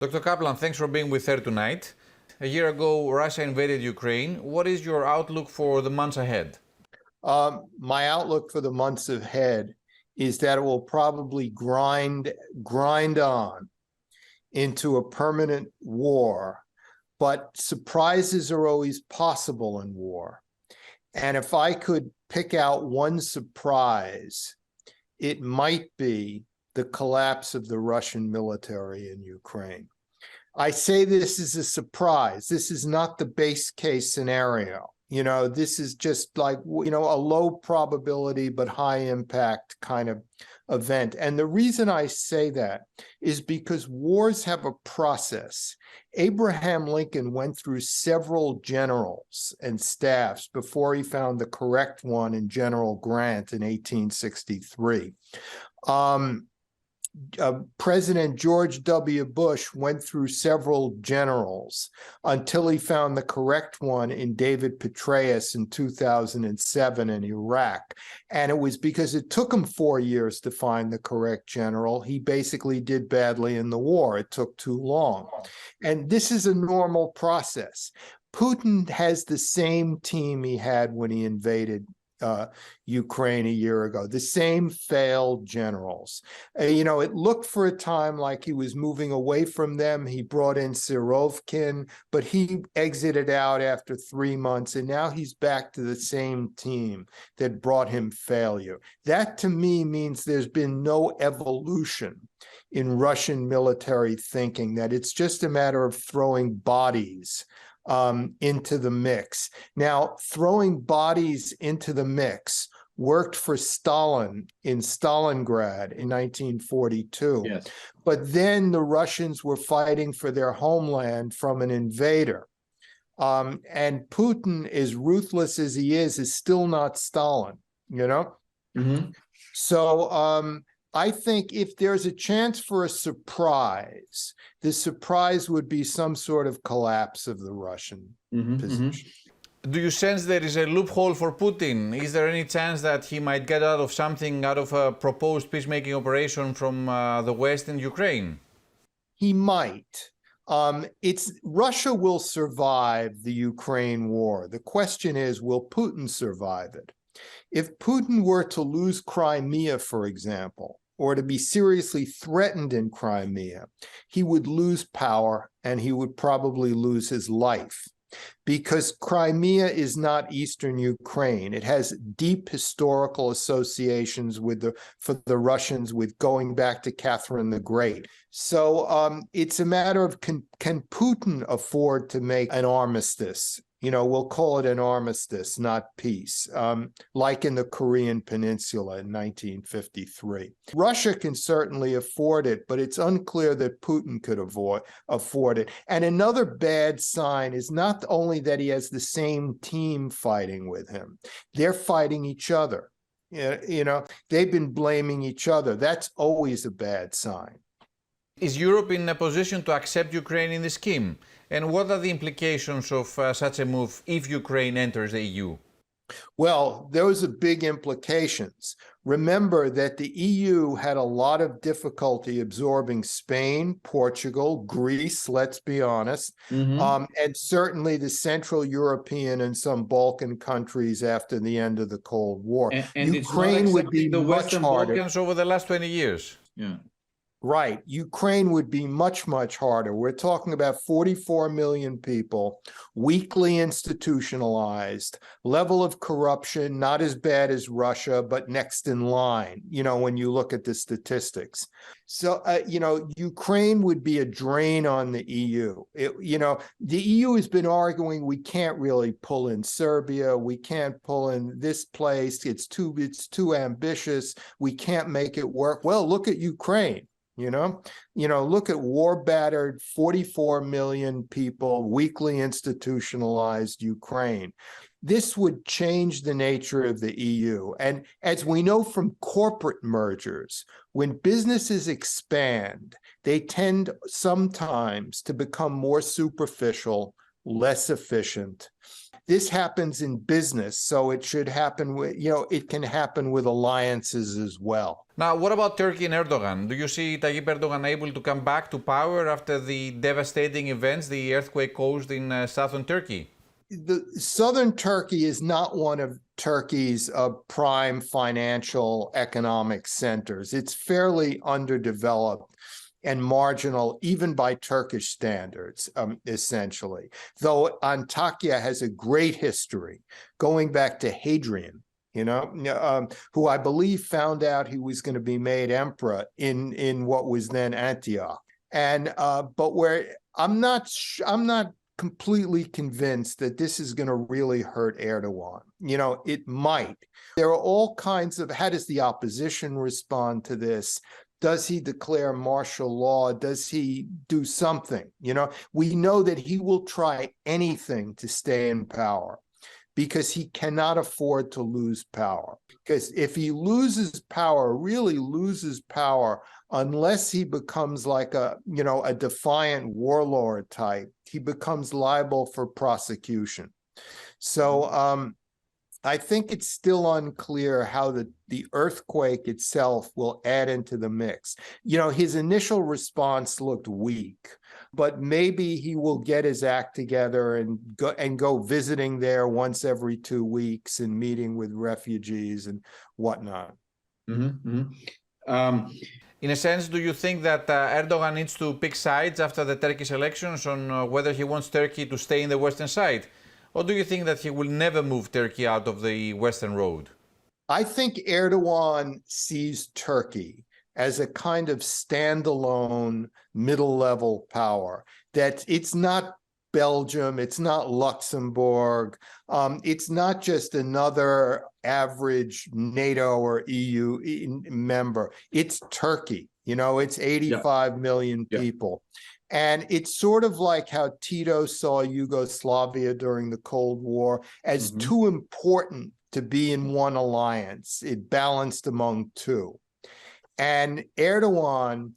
Dr. Kaplan, thanks for being with her tonight. A year ago, Russia invaded Ukraine. What is your outlook for the months ahead? My outlook for the months ahead is that it will probably grind on into a permanent war, but surprises are always possible in war. And if I could pick out one surprise, it might be the collapse of the Russian military in Ukraine. I say this is a surprise. This is not the base case scenario. You know, this is just like, you know, a low probability but high impact kind of event. And the reason I say that is because wars have a process. Abraham Lincoln went through several generals and staffs before he found the correct one in General Grant in 1863. President George W. Bush went through several generals until he found the correct one in David Petraeus in 2007 in Iraq. And it was because it took him 4 years to find the correct general. He basically did badly in the war. It took too long. And this is a normal process. Putin has the same team he had when he invaded Ukraine a year ago, the same failed generals. You know, it looked for a time like he was moving away from them. He brought in Sirovkin, but he exited out after 3 months, and now he's back to the same team that brought him failure. That, to me, means there's been no evolution in Russian military thinking, that it's just a matter of throwing bodies into the mix. Now, throwing bodies into the mix worked for Stalin in Stalingrad in 1942. Yes. But then the Russians were fighting for their homeland from an invader. And Putin, as ruthless as he is still not Stalin, you know? Mm-hmm. So I think if there's a chance for a surprise, the surprise would be some sort of collapse of the Russian position. Do you sense there is a loophole for Putin? Is there any chance that he might get out of something, out of a proposed peacemaking operation from the West in Ukraine? He might. Russia will survive the Ukraine war. The question is, will Putin survive it? If Putin were to lose Crimea, for example, or to be seriously threatened in Crimea, he would lose power and he would probably lose his life, because Crimea is not Eastern Ukraine. It has deep historical associations for the Russians with going back to Catherine the Great. So it's a matter of can Putin afford to make an armistice? You know, we'll call it an armistice, not peace, like in the Korean Peninsula in 1953. Russia can certainly afford it, but it's unclear that Putin could afford it. And another bad sign is not only that he has the same team fighting with him, they're fighting each other. You know, they've been blaming each other. That's always a bad sign. Is Europe in a position to accept Ukraine in the scheme? And what are the implications of such a move if Ukraine enters the EU? Well, those are big implications. Remember that the EU had a lot of difficulty absorbing Spain, Portugal, Greece, let's be honest, and certainly the Central European and some Balkan countries after the end of the Cold War. And Ukraine would be the Western Balkans over the last 20 years. Yeah. Right. Ukraine would be much, much harder. We're talking about 44 million people, weakly institutionalized, level of corruption, not as bad as Russia, but next in line, you know, when you look at the statistics. So, you know, Ukraine would be a drain on the EU. You know, the EU has been arguing we can't really pull in Serbia. We can't pull in this place. It's too ambitious. We can't make it work. Well, look at Ukraine. You know, look at war-battered 44 million people, weakly institutionalized Ukraine. This would change the nature of the EU. And as we know from corporate mergers, when businesses expand, they tend sometimes to become more superficial, less efficient. This happens in business, so it should happen with, it can happen with alliances as well. Now, what about Turkey and Erdogan? Do you see Tayyip Erdogan able to come back to power after the devastating events the earthquake caused in southern Turkey? The southern Turkey is not one of Turkey's prime financial economic centers. It's fairly underdeveloped and marginal, even by Turkish standards, essentially. Though Antakya has a great history, going back to Hadrian, who I believe found out he was going to be made emperor in what was then Antioch. And but where I'm not completely convinced that this is going to really hurt Erdogan. It might. There are all kinds of, how does the opposition respond to this? Does he declare martial law? Does he do something? We know that he will try anything to stay in power because he cannot afford to lose power. Because if he loses power, really loses power, unless he becomes like a defiant warlord type, he becomes liable for prosecution. So I think it's still unclear how the earthquake itself will add into the mix. His initial response looked weak, but maybe he will get his act together and go visiting there once every 2 weeks and meeting with refugees and whatnot. Mm-hmm. In a sense, do you think that Erdogan needs to pick sides after the Turkish elections on whether he wants Turkey to stay in the Western side? Or do you think that he will never move Turkey out of the Western road? I think Erdogan sees Turkey as a kind of standalone middle-level power, that it's not Belgium, it's not Luxembourg, it's not just another average NATO or EU member, it's Turkey, it's 85 million people. And it's sort of like how Tito saw Yugoslavia during the Cold War as too important to be in one alliance. It balanced among two. And Erdogan,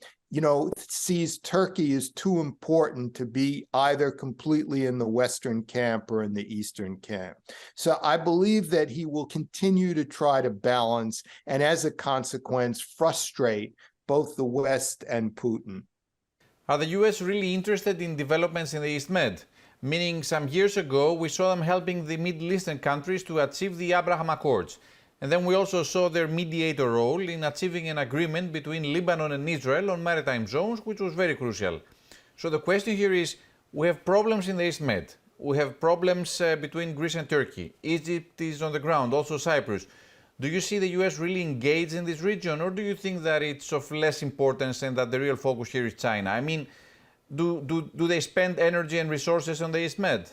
sees Turkey as too important to be either completely in the Western camp or in the Eastern camp. So I believe that he will continue to try to balance and as a consequence frustrate both the West and Putin. Are the US really interested in developments in the East Med? Meaning, some years ago, we saw them helping the Middle Eastern countries to achieve the Abraham Accords. And then we also saw their mediator role in achieving an agreement between Lebanon and Israel on maritime zones, which was very crucial. So the question here is, we have problems in the East Med. We have problems between Greece and Turkey. Egypt is on the ground, also Cyprus. Do you see the US really engaged in this region, or do you think that it's of less importance and that the real focus here is China? I mean, do they spend energy and resources on the East Med?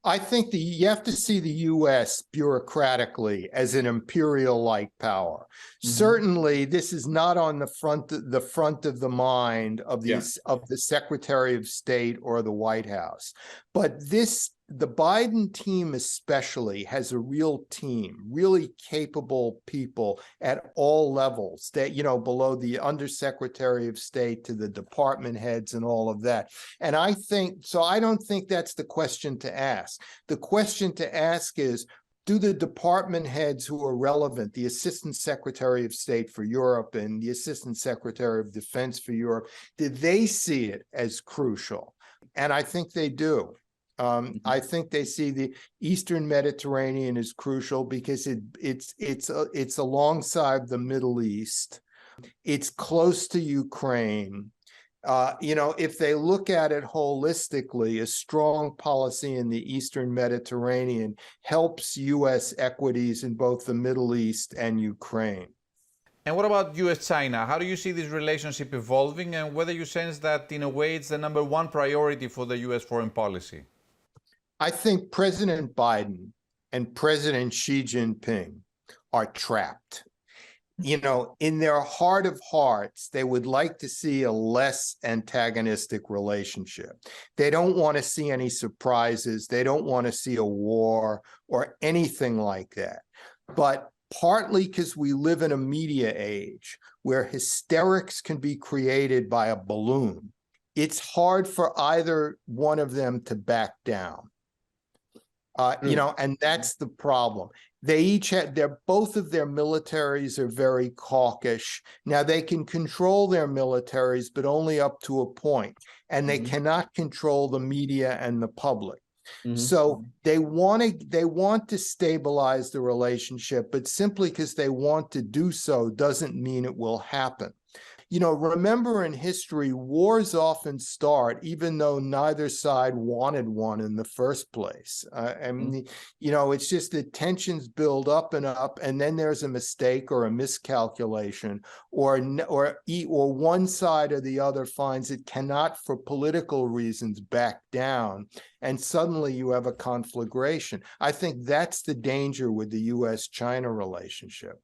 I think you have to see the U.S. bureaucratically as an imperial-like power. Certainly, this is not on the front of the mind of the Secretary of State or the White House. But the Biden team especially has a real team, really capable people at all levels, that, below the Undersecretary of State to the department heads and all of that. And I don't think that's the question to ask. The question to ask is, do the department heads who are relevant, the Assistant Secretary of State for Europe and the Assistant Secretary of Defense for Europe, did they see it as crucial? And I think they do. I think they see the Eastern Mediterranean as crucial because it's alongside the Middle East. It's close to Ukraine. If they look at it holistically, a strong policy in the Eastern Mediterranean helps U.S. equities in both the Middle East and Ukraine. And what about US-China? How do you see this relationship evolving, and whether you sense that, in a way, it's the #1 priority for the US foreign policy? I think President Biden and President Xi Jinping are trapped. In their heart of hearts, they would like to see a less antagonistic relationship. They don't want to see any surprises. They don't want to see a war or anything like that. But partly because we live in a media age where hysterics can be created by a balloon, it's hard for either one of them to back down. You know, and that's the problem. They each have both of their militaries are very hawkish. Now they can control their militaries, but only up to a point, and they cannot control the media and the public. So they want to stabilize the relationship, but simply because they want to do so doesn't mean it will happen. You know, remember in history, wars often start even though neither side wanted one in the first place. I mean, you know, it's just that tensions build up, and then there's a mistake or a miscalculation, or one side or the other finds it cannot, for political reasons, back down, and suddenly you have a conflagration. I think that's the danger with the U.S.-China relationship.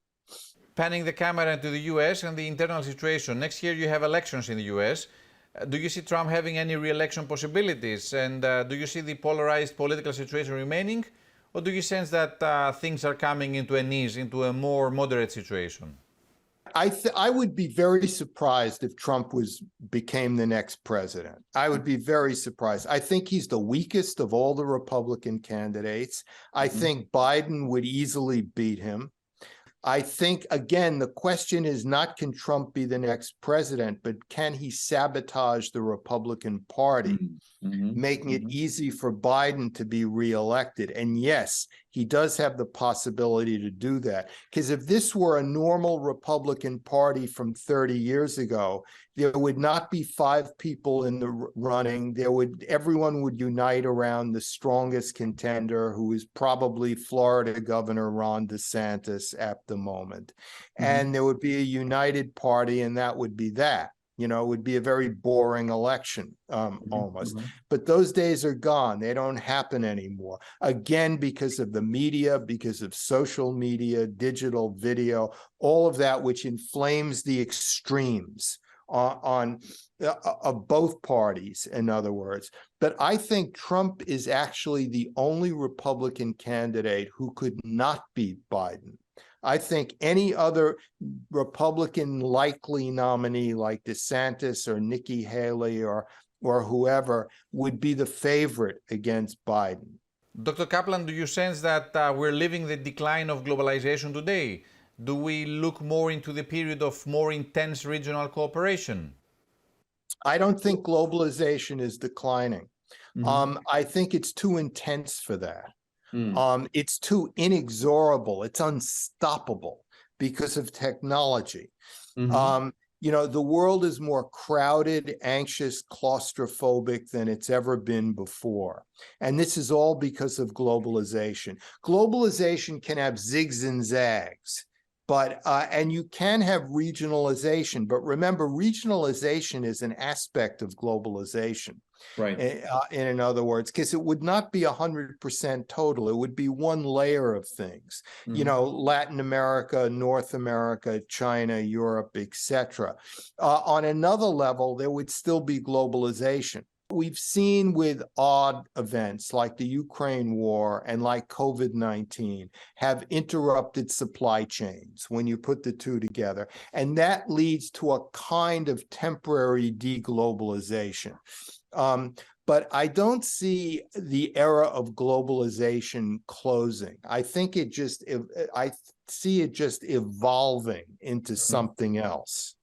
Panning the camera to the US and the internal situation. Next year you have elections in the US. Do you see Trump having any re-election possibilities? And do you see the polarized political situation remaining? Or do you sense that things are coming into an ease, into a more moderate situation? I would be very surprised if Trump became the next president. I would be very surprised. I think he's the weakest of all the Republican candidates. I think Biden would easily beat him. I think, again, the question is not can Trump be the next president, but can he sabotage the Republican Party, making it easy for Biden to be reelected? And yes, he does have the possibility to do that. Because if this were a normal Republican Party from 30 years ago, there would not be 5 people in the running. Everyone would unite around the strongest contender, who is probably Florida Governor Ron DeSantis at the moment. And there would be a united party, and that would be that. You know, it would be a very boring election, almost. But those days are gone. They don't happen anymore. Again, because of the media, because of social media, digital video, all of that, which inflames the extremes of both parties, in other words. But I think Trump is actually the only Republican candidate who could not beat Biden. I think any other Republican likely nominee like DeSantis or Nikki Haley or whoever would be the favorite against Biden. Dr. Kaplan, do you sense that we're living the decline of globalization today? Do we look more into the period of more intense regional cooperation? I don't think globalization is declining. I think it's too intense for that. It's too inexorable. It's unstoppable because of technology. You know, the world is more crowded, anxious, claustrophobic than it's ever been before. And this is all because of globalization. Globalization can have zigs and zags. And you can have regionalization, but remember, regionalization is an aspect of globalization. Right. In other words, because it would not be 100% total. It would be one layer of things. You know, Latin America, North America, China, Europe, etc. On another level, there would still be globalization. We've seen with odd events like the Ukraine war and like COVID-19 have interrupted supply chains when you put the two together. And that leads to a kind of temporary deglobalization. But I don't see the era of globalization closing. I think I see it just evolving into something else.